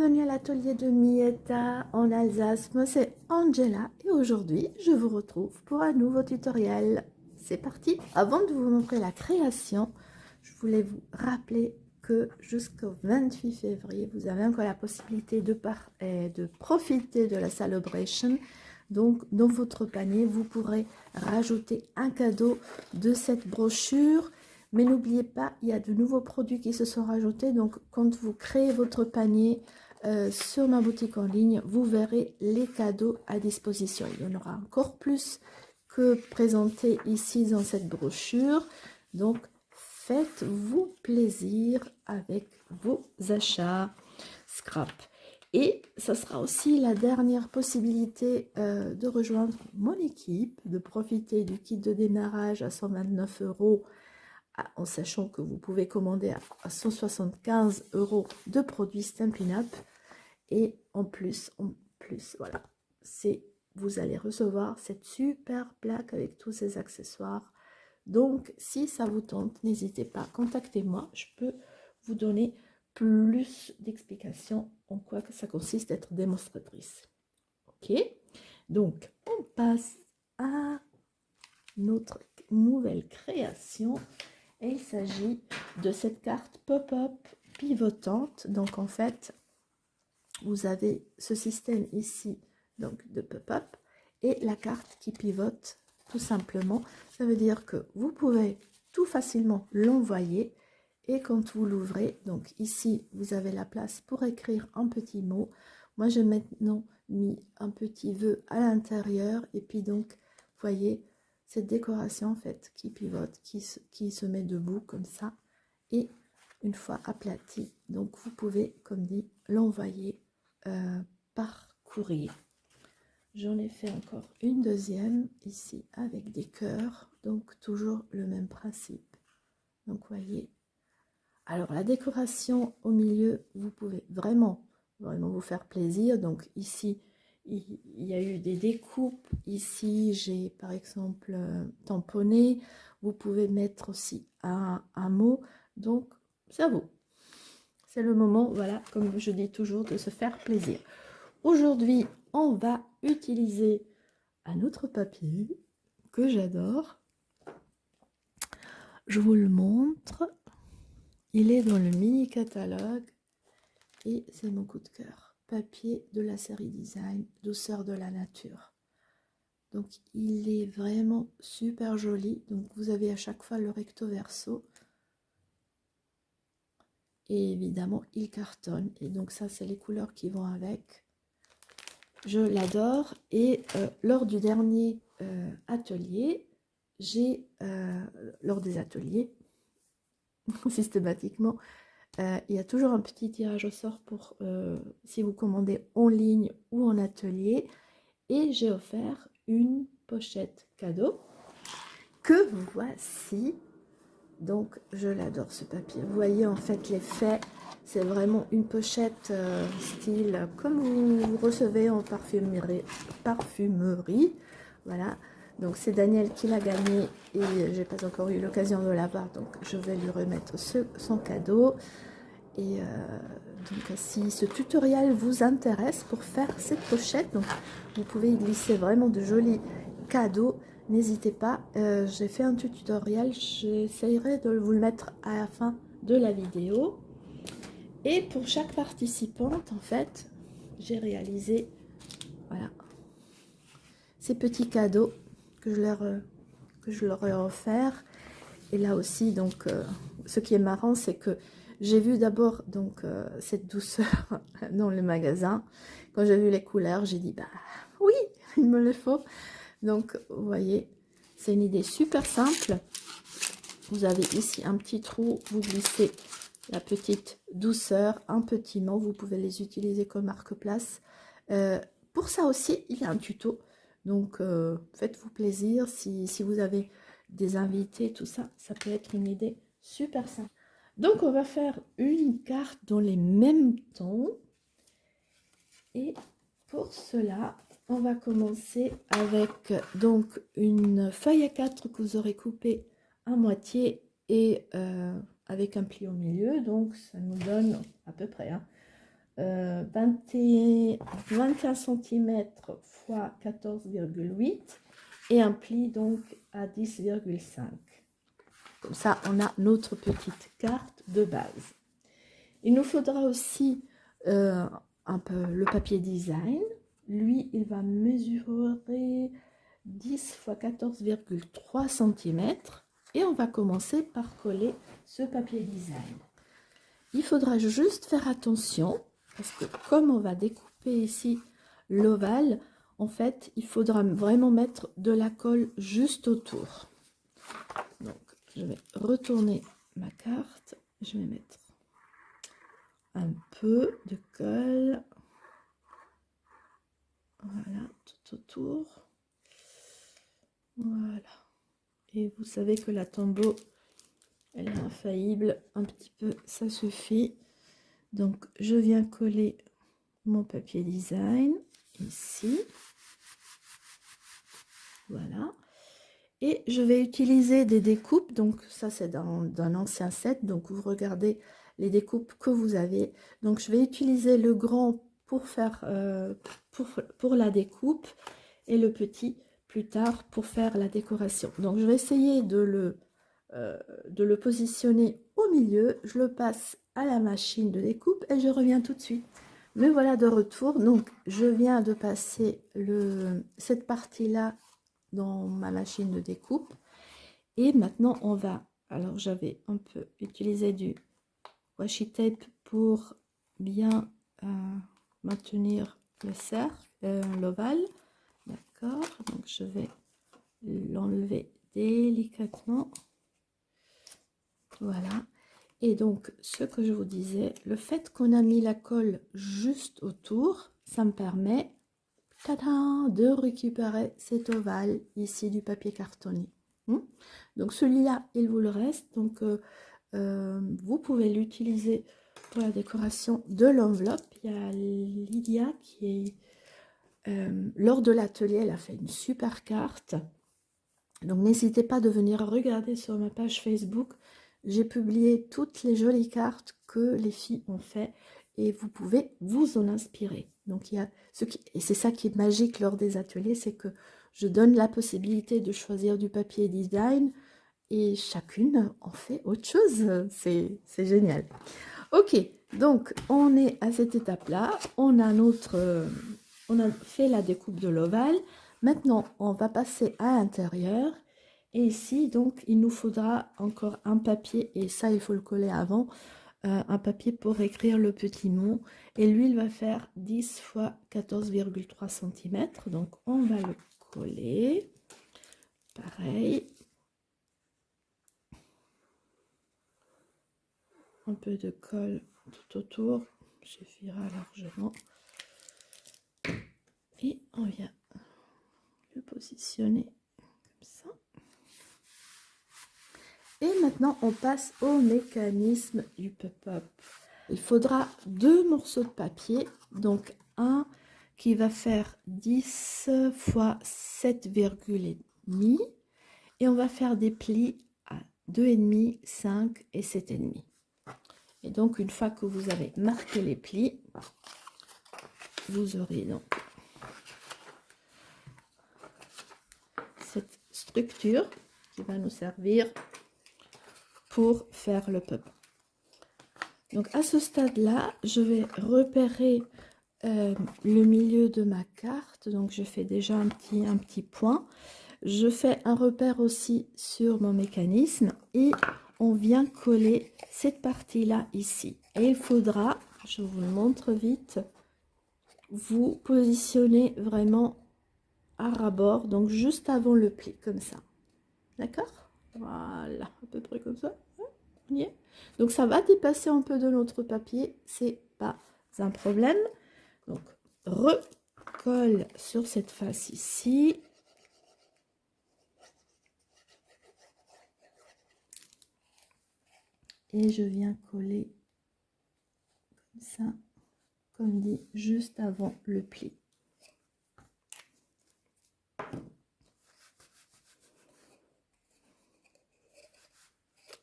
bienvenue à l'atelier de Mietta en Alsace. Moi c'est Angela et aujourd'hui je vous retrouve pour un nouveau tutoriel. C'est parti. Avant de vous montrer la création, je voulais vous rappeler que jusqu'au 28 février vous avez encore la possibilité de profiter de la celebration. Donc dans votre panier vous pourrez rajouter un cadeau de cette brochure. Mais n'oubliez pas, il y a de nouveaux produits qui se sont rajoutés. Donc, quand vous créez votre panier sur ma boutique en ligne, vous verrez les cadeaux à disposition. Il y en aura encore plus que présenté ici dans cette brochure. Donc, faites-vous plaisir avec vos achats scrap. Et ce sera aussi la dernière possibilité de rejoindre mon équipe, de profiter du kit de démarrage à 129 €. En sachant que vous pouvez commander à 175 € de produits Stampin' Up! Et en plus, voilà, vous allez recevoir cette super plaque avec tous ces accessoires. Donc, si ça vous tente, n'hésitez pas, contactez-moi, je peux vous donner plus d'explications en quoi que ça consiste d'être démonstratrice. Ok, donc on passe à notre nouvelle création. Et il s'agit de cette carte pop-up pivotante. Donc en fait, vous avez ce système ici donc de pop-up et la carte qui pivote tout simplement. Ça veut dire que vous pouvez tout facilement l'envoyer et quand vous l'ouvrez, donc ici vous avez la place pour écrire un petit mot. Moi j'ai maintenant mis un petit vœu à l'intérieur et puis donc vous voyez cette décoration en fait qui pivote, qui se met debout comme ça et une fois aplati, donc vous pouvez comme dit l'envoyer par courrier. J'en ai fait encore une deuxième ici avec des cœurs, donc toujours le même principe. Donc voyez, alors la décoration au milieu, vous pouvez vraiment vous faire plaisir. Donc ici il y a eu des découpes. Ici, j'ai par exemple tamponné. Vous pouvez mettre aussi un mot. Donc, c'est à vous. C'est le moment, voilà, comme je dis toujours, de se faire plaisir. Aujourd'hui, on va utiliser un autre papier que j'adore. Je vous le montre. Il est dans le mini catalogue et c'est mon coup de cœur. Papier de la série Design, douceur de la nature. Donc il est vraiment super joli. Donc vous avez à chaque fois le recto verso. Et évidemment il cartonne. Et donc ça c'est les couleurs qui vont avec. Je l'adore. Et lors du dernier atelier, lors des ateliers, systématiquement, il y a toujours un petit tirage au sort pour si vous commandez en ligne ou en atelier. Et j'ai offert une pochette cadeau que voici. Donc je l'adore ce papier. Vous voyez en fait l'effet, c'est vraiment une pochette style comme vous recevez en parfumerie. Voilà, donc c'est Daniel qui l'a gagné et j'ai pas encore eu l'occasion de l'avoir, donc je vais lui remettre son cadeau. Et donc si ce tutoriel vous intéresse pour faire cette pochette, donc vous pouvez y glisser vraiment de jolis cadeaux. N'hésitez pas, j'ai fait un tutoriel, j'essayerai de vous le mettre à la fin de la vidéo. Et pour chaque participante, en fait, j'ai réalisé voilà, ces petits cadeaux que je leur ai offerts. Et là aussi, donc, ce qui est marrant, c'est que j'ai vu d'abord donc cette douceur dans le magasin. Quand j'ai vu les couleurs, j'ai dit, bah oui, il me le faut. Donc, vous voyez, c'est une idée super simple. Vous avez ici un petit trou, vous glissez la petite douceur, un petit mot, vous pouvez les utiliser comme marque-place. Pour ça aussi, il y a un tuto. Donc, faites-vous plaisir. Si vous avez des invités, tout ça, ça peut être une idée super simple. Donc, on va faire une carte dans les mêmes tons. Et pour cela, on va commencer avec donc une feuille A4 que vous aurez coupée à moitié et avec un pli au milieu. Donc, ça nous donne à peu près 21 cm x 14,8 et un pli donc à 10,5. Comme ça, on a notre petite carte de base. Il nous faudra aussi un peu le papier design. Lui, il va mesurer 10 x 14,3 cm. Et on va commencer par coller ce papier design. Il faudra juste faire attention, parce que comme on va découper ici l'ovale, en fait, il faudra vraiment mettre de la colle juste autour. Donc, je vais retourner ma carte. Je vais mettre un peu de colle. Voilà, tout autour. Voilà. Et vous savez que la Tombow, elle est infaillible. Un petit peu, ça suffit. Donc, je viens coller mon papier design ici. Voilà. Et je vais utiliser des découpes. Donc, ça, c'est d'un ancien set. Donc, vous regardez les découpes que vous avez. Donc, je vais utiliser le grand pour faire pour la découpe et le petit plus tard pour faire la décoration. Donc, je vais essayer de le positionner au milieu. Je le passe à la machine de découpe et je reviens tout de suite. Me voilà de retour. Donc, je viens de passer cette partie-là dans ma machine de découpe. Et maintenant, on va... Alors, j'avais un peu utilisé du washi tape pour bien maintenir le cercle, l'ovale. D'accord. Donc, je vais l'enlever délicatement. Voilà. Et donc, ce que je vous disais, le fait qu'on a mis la colle juste autour, ça me permet de récupérer cet ovale ici du papier cartonné. Donc, celui-là, il vous le reste. Donc, vous pouvez l'utiliser pour la décoration de l'enveloppe. Il y a Lydia qui est... lors de l'atelier, elle a fait une super carte. Donc, n'hésitez pas de venir regarder sur ma page Facebook. J'ai publié toutes les jolies cartes que les filles ont fait et vous pouvez vous en inspirer. Donc, il y a et c'est ça qui est magique lors des ateliers, c'est que je donne la possibilité de choisir du papier design et chacune en fait autre chose. C'est génial. Ok, donc on est à cette étape-là. On a fait la découpe de l'ovale. Maintenant, on va passer à l'intérieur. Et ici, donc, il nous faudra encore un papier, et ça, il faut le coller avant, un papier pour écrire le petit mot. Et lui, il va faire 10 x 14,3 cm. Donc, on va le coller. Pareil. Un peu de colle tout autour, suffira largement. Et on vient le positionner comme ça. Et maintenant, on passe au mécanisme du pop-up. Il faudra 2 morceaux de papier, donc un qui va faire 10 x 7,5 et on va faire des plis à 2,5, 5 et 7,5. Et donc, une fois que vous avez marqué les plis, vous aurez donc cette structure qui va nous servir pour faire le pop. Donc à ce stade-là, je vais repérer le milieu de ma carte. Donc je fais déjà un petit point. Je fais un repère aussi sur mon mécanisme et on vient coller cette partie-là ici. Et il faudra, je vous le montre vite, vous positionner vraiment à ras-bord, donc juste avant le pli, comme ça. D'accord? Voilà, à peu près comme ça. On y est. Donc ça va dépasser un peu de notre papier, c'est pas un problème. Donc recolle sur cette face ici. Et je viens coller comme ça, comme dit, juste avant le pli.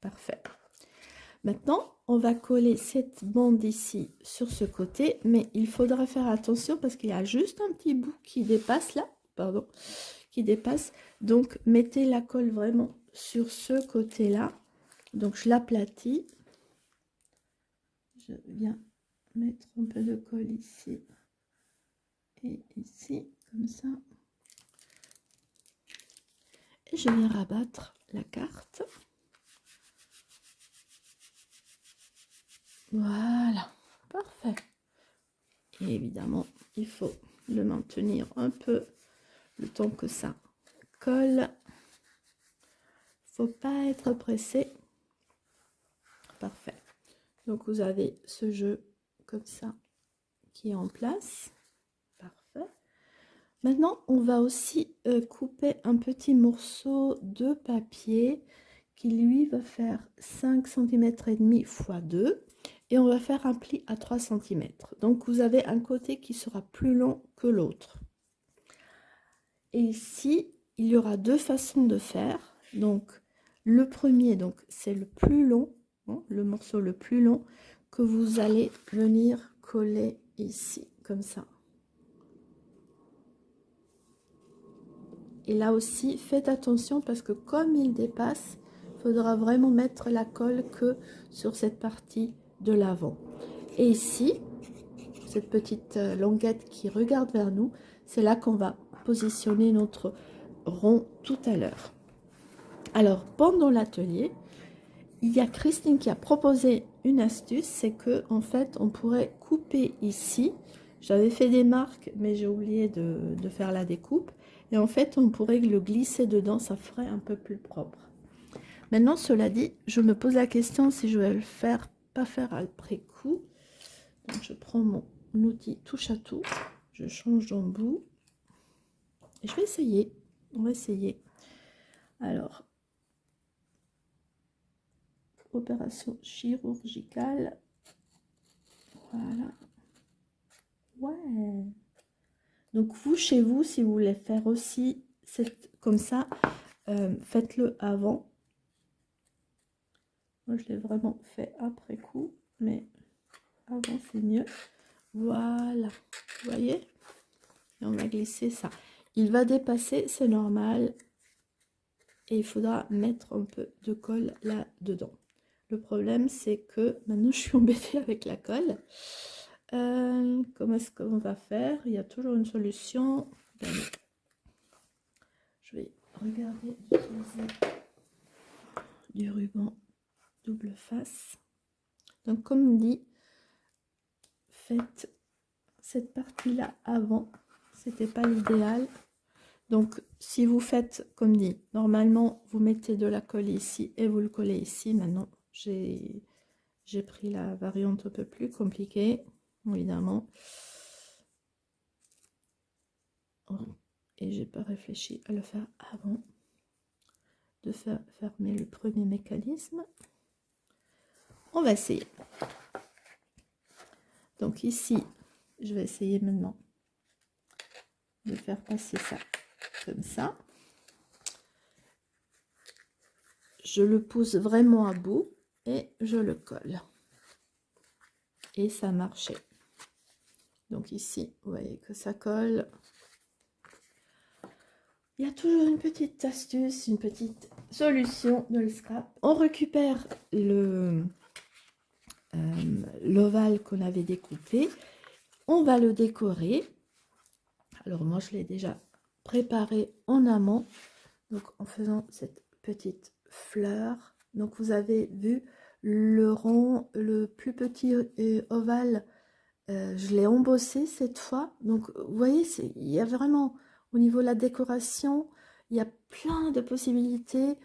Parfait. Maintenant, on va coller cette bande ici sur ce côté, mais il faudra faire attention parce qu'il y a juste un petit bout qui dépasse là, pardon, qui dépasse. Donc, mettez la colle vraiment sur ce côté-là. Donc, je l'aplatis. Je viens mettre un peu de colle ici et ici, comme ça. Et je viens rabattre la carte. Voilà, parfait. Et évidemment, il faut le maintenir un peu le temps que ça colle. Faut pas être pressé. Parfait. Donc vous avez ce jeu comme ça qui est en place. Parfait. Maintenant, on va aussi couper un petit morceau de papier qui lui va faire 5 cm et demi x 2 et on va faire un pli à 3 cm. Donc vous avez un côté qui sera plus long que l'autre. Et ici, il y aura deux façons de faire. Donc le premier, donc c'est le plus long, hein, le morceau le plus long que vous allez venir coller ici, comme ça. Et là aussi, faites attention parce que comme il dépasse, il faudra vraiment mettre la colle que sur cette partie de l'avant. Et ici, cette petite languette qui regarde vers nous, c'est là qu'on va positionner notre rond tout à l'heure. Alors, pendant l'atelier, il y a Christine qui a proposé une astuce, c'est que en fait, on pourrait couper ici. J'avais fait des marques, mais j'ai oublié de faire la découpe. Et en fait, on pourrait le glisser dedans, ça ferait un peu plus propre. Maintenant, cela dit, je me pose la question si je vais le faire, pas faire après coup. Donc, je prends mon outil touche à tout, je change d'embout. Et je vais essayer, on va essayer. Alors, opération chirurgicale. Voilà. Ouais. Donc vous, chez vous, si vous voulez faire aussi comme ça, faites-le avant. Moi, je l'ai vraiment fait après coup, mais avant, c'est mieux. Voilà, vous voyez? Et on va glisser ça. Il va dépasser, c'est normal. Et il faudra mettre un peu de colle là-dedans. Le problème, c'est que maintenant, je suis embêtée avec la colle. Comment est-ce qu'on va faire? Il y a toujours une solution. Je vais regarder d'utiliser du ruban double face. Donc, comme dit, faites cette partie-là avant. C'était pas l'idéal. Donc, si vous faites comme dit, normalement, vous mettez de la colle ici et vous le collez ici. Maintenant, j'ai pris la variante un peu plus compliquée, évidemment. Et j'ai pas réfléchi à le faire avant de faire fermer le premier mécanisme. On va essayer. Donc ici, je vais essayer maintenant de faire passer ça comme ça. Je le pousse vraiment à bout et je le colle. Et ça marchait. Donc ici, vous voyez que ça colle. Il y a toujours une petite astuce, une petite solution de le scrap. On récupère l'ovale qu'on avait découpé. On va le décorer. Alors moi, je l'ai déjà préparé en amont. Donc en faisant cette petite fleur. Donc vous avez vu le rond, le plus petit ovale. Je l'ai embossé cette fois. Donc vous voyez, il y a vraiment... Au niveau de la décoration, il y a plein de possibilités.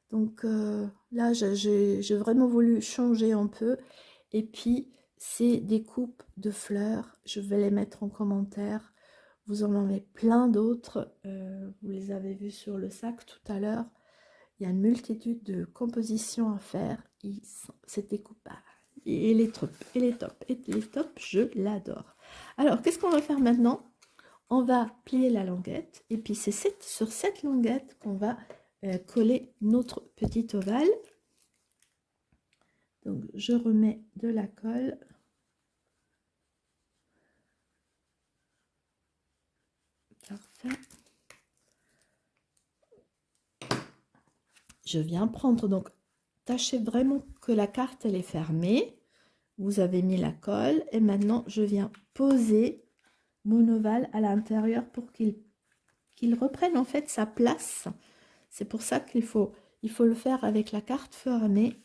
Donc là, j'ai vraiment voulu changer un peu. Et puis, ces découpes de fleurs, je vais les mettre en commentaire. Vous en avez plein d'autres. Vous les avez vus sur le sac tout à l'heure. Il y a une multitude de compositions à faire. Cette découpe, elle est top. Elle est top. Elle est top. Je l'adore. Alors, qu'est-ce qu'on va faire maintenant? On va plier la languette et puis c'est sur cette languette qu'on va coller notre petit ovale. Donc je remets de la colle. Parfait. Je viens prendre, donc tâchez vraiment que la carte elle est fermée. Vous avez mis la colle et maintenant je viens poser mon ovale à l'intérieur pour qu'il reprenne en fait sa place. C'est pour ça qu'il faut le faire avec la carte fermée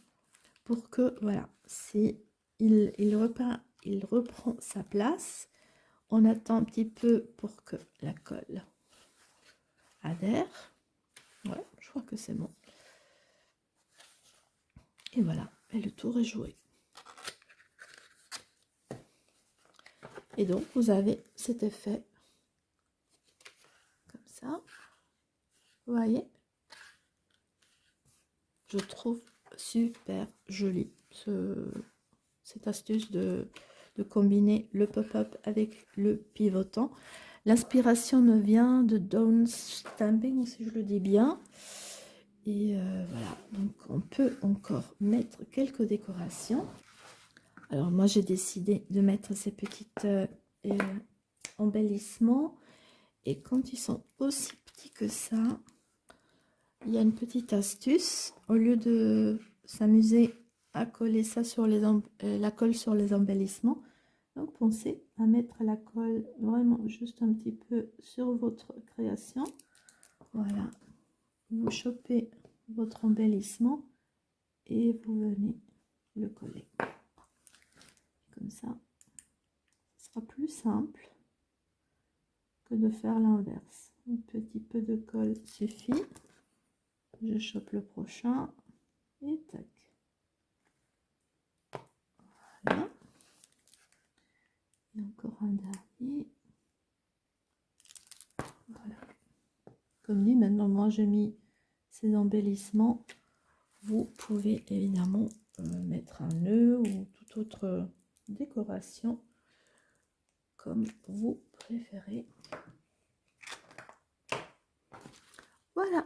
pour que voilà, si il reprend sa place. On attend un petit peu pour que la colle adhère. Ouais, je crois que c'est bon. Et voilà, et le tour est joué. Et donc, vous avez cet effet comme ça. Vous voyez? Je trouve super joli cette astuce de combiner le pop-up avec le pivotant. L'inspiration me vient de Dawn Stamping, si je le dis bien. Et voilà, donc on peut encore mettre quelques décorations. Alors moi j'ai décidé de mettre ces petites embellissements. Et quand ils sont aussi petits que ça, il y a une petite astuce. Au lieu de s'amuser à coller ça sur la colle sur les embellissements, donc pensez à mettre la colle vraiment juste un petit peu sur votre création. Voilà, vous chopez votre embellissement et vous venez le coller. Comme ça, ce sera plus simple que de faire l'inverse. Un petit peu de colle suffit. Je chope le prochain et tac. Voilà. Et encore un dernier. Voilà. Comme dit, maintenant moi j'ai mis ces embellissements. Vous pouvez évidemment mettre un nœud ou toute autre décoration comme vous préférez. Voilà,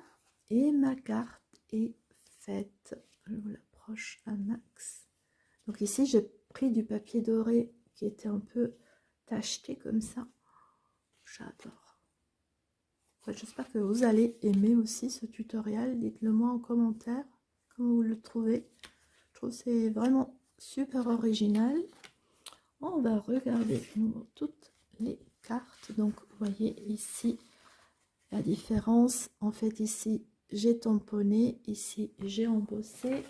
et ma carte est faite. Je vous l'approche un max. Donc ici j'ai pris du papier doré qui était un peu tacheté comme ça. J'adore. Ouais, j'espère que vous allez aimer aussi ce tutoriel. Dites-le moi en commentaire comment vous le trouvez. Je trouve que c'est vraiment super original. On va regarder toutes les cartes. Donc vous voyez ici la différence. En fait ici j'ai tamponné, ici j'ai embossé.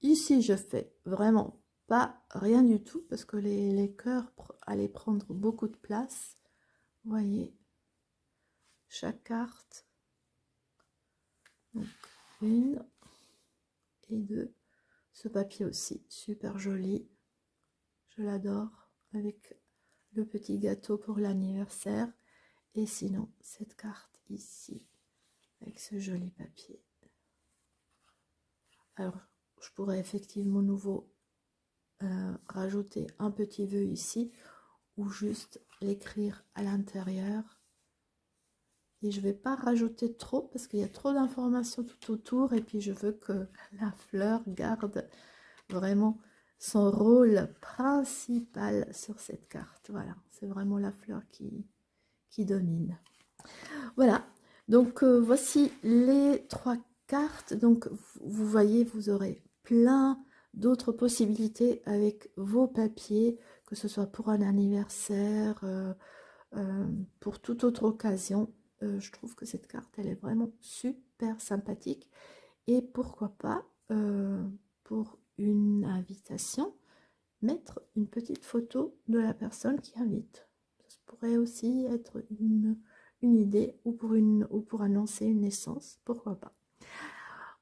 Ici je fais vraiment pas rien du tout parce que les cœurs allaient prendre beaucoup de place. Vous voyez chaque carte. Donc une et deux. Ce papier aussi super joli. Je l'adore avec le petit gâteau pour l'anniversaire. Et sinon, cette carte ici, avec ce joli papier. Alors, je pourrais effectivement nouveau rajouter un petit vœu ici, ou juste l'écrire à l'intérieur. Et je ne vais pas rajouter trop, parce qu'il y a trop d'informations tout autour, et puis je veux que la fleur garde vraiment son rôle principal sur cette carte. Voilà, c'est vraiment la fleur qui domine. Voilà, donc voici les 3 cartes. Donc vous voyez, vous aurez plein d'autres possibilités avec vos papiers, que ce soit pour un anniversaire, pour toute autre occasion. Je trouve que cette carte, elle est vraiment super sympathique. Et pourquoi pas, pour une invitation, mettre une petite photo de la personne qui invite. Ça pourrait aussi être une idée, ou pour annoncer une naissance, pourquoi pas.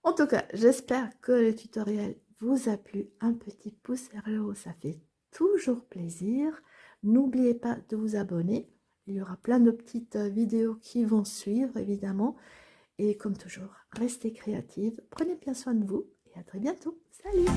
En tout cas, j'espère que le tutoriel vous a plu. Un petit pouce vers le haut, ça fait toujours plaisir. N'oubliez pas de vous abonner. Il y aura plein de petites vidéos qui vont suivre, évidemment. Et comme toujours, restez créative, prenez bien soin de vous et à très bientôt. Salut!